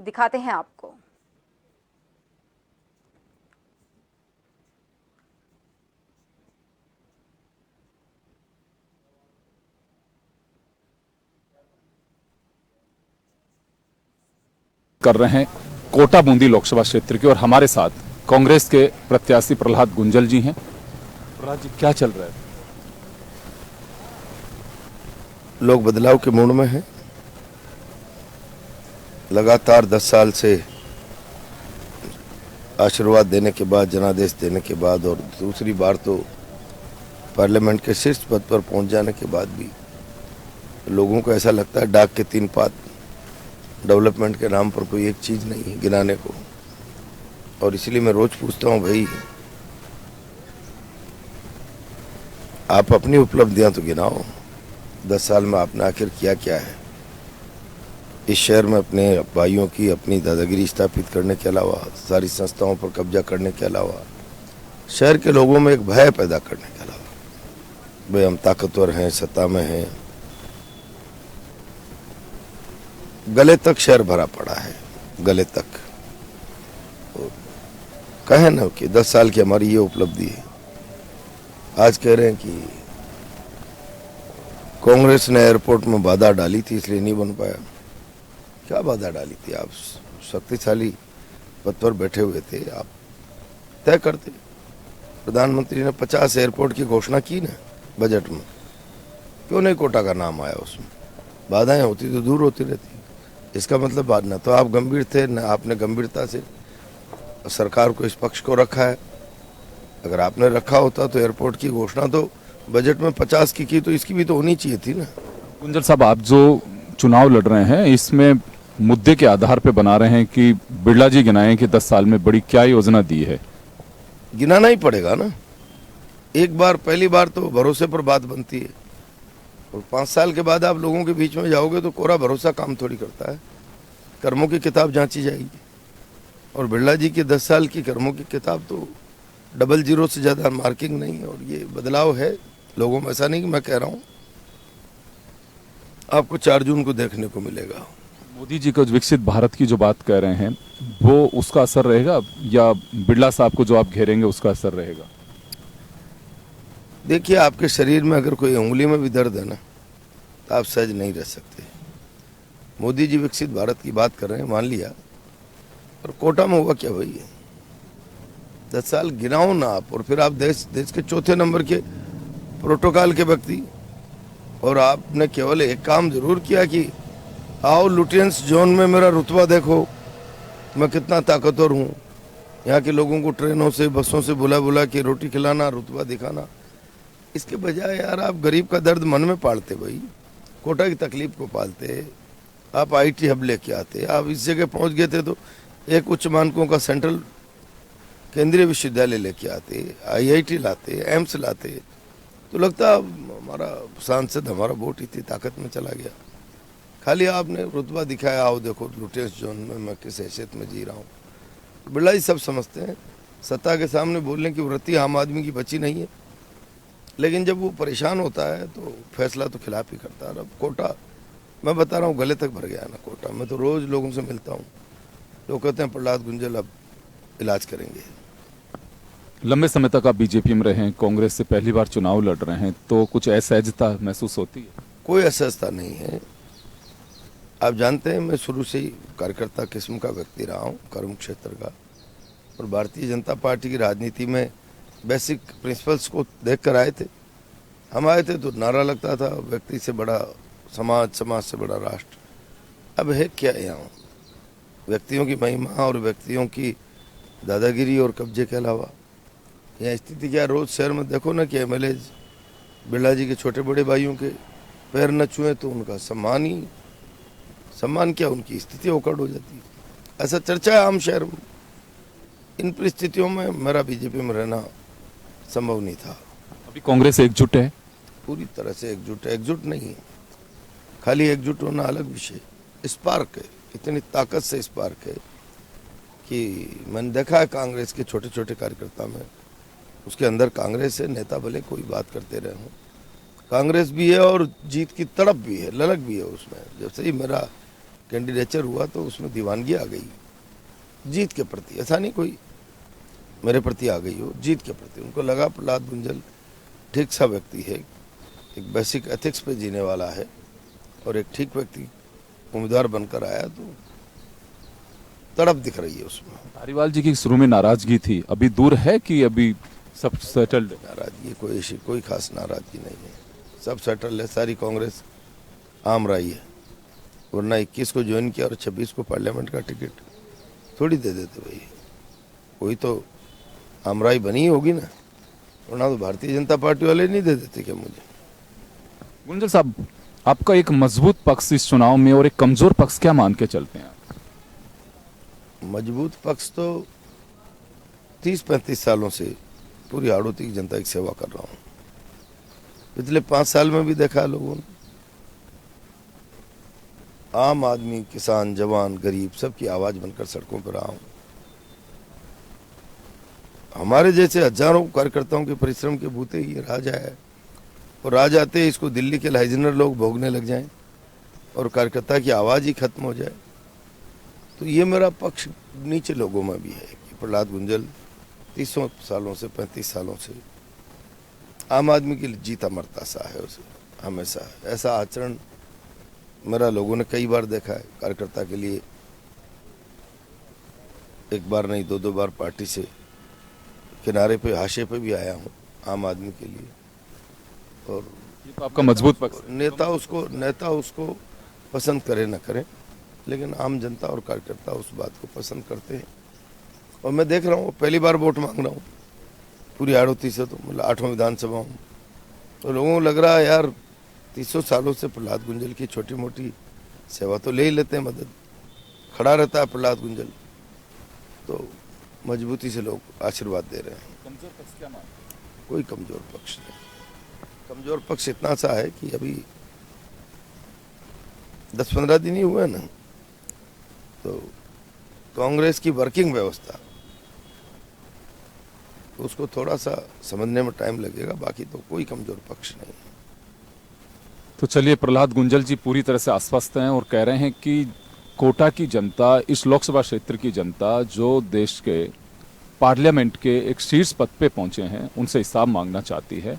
दिखाते हैं आपको। कर रहे हैं कोटा बूंदी लोकसभा क्षेत्र के, और हमारे साथ कांग्रेस के प्रत्याशी प्रहलाद गुंजल जी हैं। प्रहलाद जी, क्या चल रहा है? लोग बदलाव के मूड में हैं। लगातार 10 साल से आशीर्वाद देने के बाद, जनादेश देने के बाद और दूसरी बार तो पार्लियामेंट के शीर्ष पद पर पहुंच जाने के बाद भी लोगों को ऐसा लगता है डाक के 3 पात डेवलपमेंट के नाम पर कोई एक चीज नहीं है गिनाने को। और इसलिए मैं रोज पूछता हूं, भाई आप अपनी उपलब्धियां तो गिनाओ। 10 साल में आपने आखिर किया क्या है इस शहर में? अपने भाइयों की अपनी दादागिरी स्थापित करने के अलावा, सारी संस्थाओं पर कब्जा करने के अलावा, शहर के लोगों में एक भय पैदा करने के अलावा, भाई हम ताकतवर हैं, सत्ता में हैं। गले तक शहर भरा पड़ा है, गले तक। कहे ना कि 10 साल की हमारी ये उपलब्धि है। आज कह रहे हैं कि कांग्रेस ने एयरपोर्ट में बाधा डाली थी इसलिए नहीं बन पाया। क्या बाधा डाली थी? आप शक्तिशाली पद पर बैठे हुए थे, आप तय करते। प्रधानमंत्री ने 50 एयरपोर्ट की घोषणा की ना बजट में, क्यों नहीं कोटा का नाम आया उसमें? बाधाएं होती तो दूर होती रहती। इसका मतलब न तो आप गंभीर थे, न आपने गंभीरता से सरकार को, इस पक्ष को रखा है। अगर आपने रखा होता तो एयरपोर्ट की घोषणा तो बजट में 50 की तो इसकी भी तो होनी चाहिए थी ना। गुंजल साहब, आप जो चुनाव लड़ रहे हैं इसमें मुद्दे के आधार पे बना रहे हैं कि बिरला जी गिनाएं कि 10 साल में बड़ी क्या योजना दी है। गिनाना ही पड़ेगा ना। एक बार, पहली बार तो भरोसे पर बात बनती है, और 5 साल के बाद आप लोगों के बीच में जाओगे तो कोरा भरोसा काम थोड़ी करता है। कर्मों की किताब जांची जाएगी, और बिरला जी के 10 साल की कर्मों की किताब तो 00 से ज्यादा मार्किंग नहीं है। और ये बदलाव है लोगों में, ऐसा नहीं कि मैं कह रहा हूं। आपको 4 जून को देखने को मिलेगा। मोदी जी को विकसित भारत की जो बात कह रहे हैं वो उसका असर रहेगा, या बिरला साहब को जो आप घेरेंगे उसका असर रहेगा? देखिए, आपके शरीर में अगर कोई उंगली में भी दर्द है ना, तो आप सहज नहीं रह सकते। मोदी जी विकसित भारत की बात कर रहे हैं, मान लिया, और कोटा में हुआ क्या भाई? 10 साल गिनाओ ना आप, और फिर आप देश के 4थे नंबर के प्रोटोकॉल के व्यक्ति, और आपने केवल एक काम जरूर किया कि आओ लुटियंस जोन में मेरा रुतबा देखो, मैं कितना ताकतवर हूँ। यहाँ के लोगों को ट्रेनों से, बसों से बुला बुला के रोटी खिलाना, रुतबा दिखाना। इसके बजाय यार आप गरीब का दर्द मन में पालते, भाई कोटा की तकलीफ को पालते। आप आईटी हब लेके आते। आप इस जगह पहुंच गए थे तो एक उच्च मानकों का सेंट्रल केंद्रीय विश्वविद्यालय लेके आते, आईआईटी लाते, एम्स लाते, तो लगता हमारा सांसद, हमारा वोट इतनी ताकत में चला गया। खाली आपने रुतबा दिखाया, आओ देखो लुटेंस जोन में मैं किस हैसियत में जी रहा हूँ। बिरला जी सब समझते हैं, सत्ता के सामने बोलने की वृत्ति आम आदमी की बची नहीं है, लेकिन जब वो परेशान होता है तो फैसला तो खिलाफ ही करता है। अब कोटा, मैं बता रहा हूँ, गले तक भर गया ना कोटा। मैं तो रोज लोगों से मिलता हूँ, लोग कहते हैं प्रहलाद गुंजल अब इलाज करेंगे। लंबे समय तक आप बीजेपी में रहे हैं, कांग्रेस से पहली बार चुनाव लड़ रहे हैं, तो कुछ असहजता महसूस होती है? कोई असहजता नहीं है। आप जानते हैं मैं शुरू से ही कार्यकर्ता किस्म का व्यक्ति रहा हूँ, कर्म क्षेत्र का। और भारतीय जनता पार्टी की राजनीति में बेसिक प्रिंसिपल्स को देख कर आए थे। हम आए थे तो नारा लगता था, व्यक्ति से बड़ा समाज, समाज से बड़ा राष्ट्र। अब है क्या यहाँ? व्यक्तियों की महिमा और व्यक्तियों की दादागिरी और कब्जे के अलावा यहाँ स्थिति क्या? रोज शहर में देखो ना कि एमएलए बिरला जी के छोटे बड़े भाइयों के पैर न छुए तो उनका सम्मान क्या, उनकी स्थिति ओकड़ हो जाती है। ऐसा चर्चा है आम शहर में। इन परिस्थितियों में मेरा बीजेपी में रहना संभव नहीं था। अभी कांग्रेस एकजुट है? पूरी तरह से एकजुट है। एकजुट नहीं है, खाली एकजुट होना अलग विषय। स्पार्क है, इतनी ताकत से स्पार्क है कि मैंने देखा है कांग्रेस के छोटे छोटे कार्यकर्ता में, उसके अंदर कांग्रेस है। नेता भले कोई बात करते रहे हों, कांग्रेस भी है और जीत की तड़प भी है, ललक भी है उसमें। जैसे ही मेरा कैंडिडेचर हुआ तो उसमें दीवानगी आ गई जीत के प्रति। ऐसा नहीं कोई मेरे प्रति आ गई हो, जीत के प्रति उनको लगा प्रहलाद गुंजल ठीक सा व्यक्ति है, एक बेसिक एथिक्स पे जीने वाला है और एक ठीक व्यक्ति उम्मीदवार बनकर आया, तो तड़प दिख रही है उसमें। धारीवाल जी की शुरू में नाराजगी थी, अभी दूर है कि अभी सब सेटल्ड? नाराजगी कोई खास नाराजगी नहीं है, सब सेटल है। सारी कांग्रेस आम रही है, वरना 21 को ज्वाइन किया और 26 को पार्लियामेंट का टिकट थोड़ी दे देते भाई। कोई तो आमराई बनी होगी ना, वरना तो भारतीय जनता पार्टी वाले नहीं दे देते क्या मुझे। गुंजल साहब, आपका एक मजबूत पक्ष इस चुनाव में और एक कमजोर पक्ष क्या मान के चलते हैं? मजबूत पक्ष तो 30-35 सालों से पूरी हाड़ौती की जनता की सेवा कर रहा हूँ। पिछले 5 साल में भी देखा लोगों ने, आम आदमी, किसान, जवान, गरीब सबकी आवाज बनकर सड़कों पर रहा हूँ। हमारे जैसे हजारों कार्यकर्ताओं के परिश्रम के बूते ही राज आया है, और राज आते ही इसको दिल्ली के लाइजनर लोग भोगने लग जाएं और कार्यकर्ता की आवाज ही खत्म हो जाए, तो ये मेरा पक्ष नीचे लोगों में भी है कि प्रहलाद गुंजल 30 सालों से 35 सालों से आम आदमी के लिए जीता मरता सा है, उसे हमेशा ऐसा आचरण मेरा लोगों ने कई बार देखा है। कार्यकर्ता के लिए एक बार नहीं 2-2 बार पार्टी से किनारे पे, हाशिए पे भी आया हूँ आम आदमी के लिए। और ये तो आपका मजबूत पक्ष है। नेता उसको पसंद करे न करे, लेकिन आम जनता और कार्यकर्ता उस बात को पसंद करते हैं। और मैं देख रहा हूँ, पहली बार वोट मांग रहा हूँ पूरी हाड़ौती से, तो मतलब 8वां विधानसभा हूँ, तो लोगों को लग रहा है यार 300 सालों से प्रहलाद गुंजल की छोटी मोटी सेवा तो ले ही लेते हैं, मदद खड़ा रहता है प्रहलाद गुंजल, तो मजबूती से लोग आशीर्वाद दे रहे हैं। कमजोर पक्ष क्या मान? कोई कमजोर पक्ष नहीं। कमजोर पक्ष इतना सा है कि अभी 10-15 दिन ही हुए ना, तो कांग्रेस की वर्किंग व्यवस्था उसको थोड़ा सा समझने में टाइम लगेगा, बाकी तो कोई कमजोर पक्ष नहीं है। तो चलिए, प्रहलाद गुंजल जी पूरी तरह से आश्वस्त हैं और कह रहे हैं कि कोटा की जनता, इस लोकसभा क्षेत्र की जनता जो देश के पार्लियामेंट के एक शीर्ष पद पे पहुंचे हैं, उनसे हिसाब मांगना चाहती है।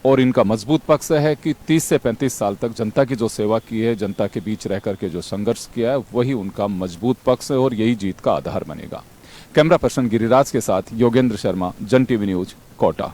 और इनका मजबूत पक्ष है कि 30 से 35 साल तक जनता की जो सेवा की है, जनता के बीच रह करके जो संघर्ष किया है, वही उनका मजबूत पक्ष है और यही जीत का आधार बनेगा। कैमरा पर्सन गिरिराज के साथ योगेंद्र शर्मा, जन टीवी न्यूज, कोटा।